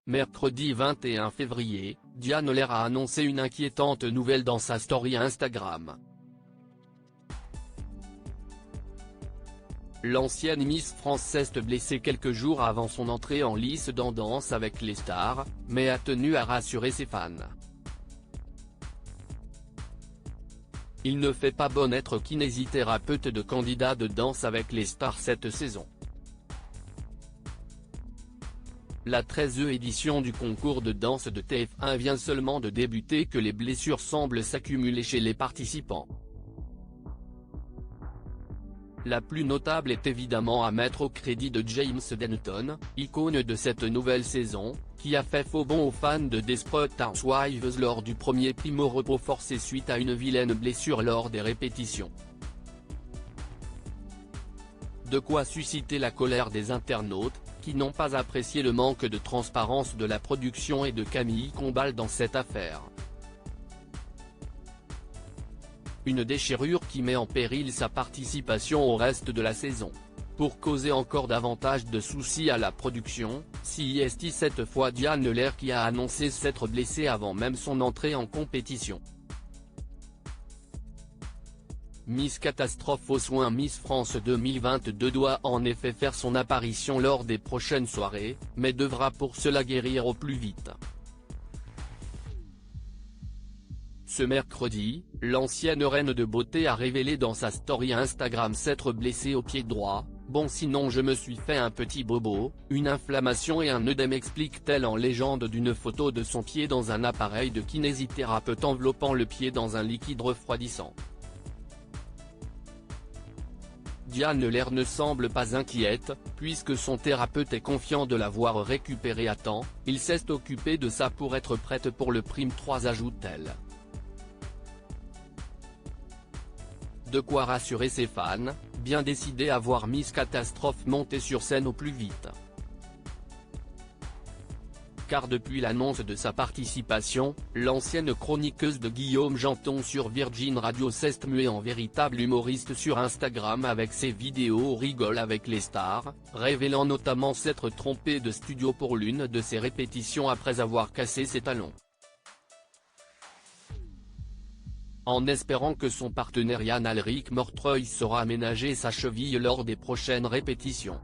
Mercredi 21 février, Diane Lair a annoncé une inquiétante nouvelle dans sa story Instagram. L'ancienne Miss France s'est blessée quelques jours avant son entrée en lice dans Danse avec les stars, mais a tenu à rassurer ses fans. Il ne fait pas bon être kinésithérapeute de candidat de Danse avec les stars cette saison. La 13e édition du concours de danse de TF1 vient seulement de débuter que les blessures semblent s'accumuler chez les participants. La plus notable est évidemment à mettre au crédit de James Denton, icône de cette nouvelle saison, qui a fait faux bond aux fans de Desperate Housewives lors du premier prime au repos forcé suite à une vilaine blessure lors des répétitions. De quoi susciter la colère des internautes, qui n'ont pas apprécié le manque de transparence de la production et de Camille Combal dans cette affaire. Une déchirure qui met en péril sa participation au reste de la saison. Pour causer encore davantage de soucis à la production, c'est cette fois Diane Lair qui a annoncé s'être blessée avant même son entrée en compétition. Miss Catastrophe aux soins Miss France 2022 doit en effet faire son apparition lors des prochaines soirées, mais devra pour cela guérir au plus vite. Ce mercredi, l'ancienne reine de beauté a révélé dans sa story Instagram s'être blessée au pied droit. Bon, sinon je me suis fait un petit bobo, une inflammation et un œdème, explique-t-elle en légende d'une photo de son pied dans un appareil de kinésithérapeute enveloppant le pied dans un liquide refroidissant. Diane Lair ne semble pas inquiète, puisque son thérapeute est confiant de l'avoir récupérée à temps, il s'est occupé de ça pour être prête pour le prime 3, ajoute-t-elle. De quoi rassurer ses fans, bien décidés à voir Miss Catastrophe monter sur scène au plus vite. Car depuis l'annonce de sa participation, l'ancienne chroniqueuse de Guillaume Janton sur Virgin Radio s'est muée en véritable humoriste sur Instagram avec ses vidéos Rigole avec les stars, révélant notamment s'être trompée de studio pour l'une de ses répétitions après avoir cassé ses talons. En espérant que son partenaire Yann Alric Mortreuil saura aménager sa cheville lors des prochaines répétitions.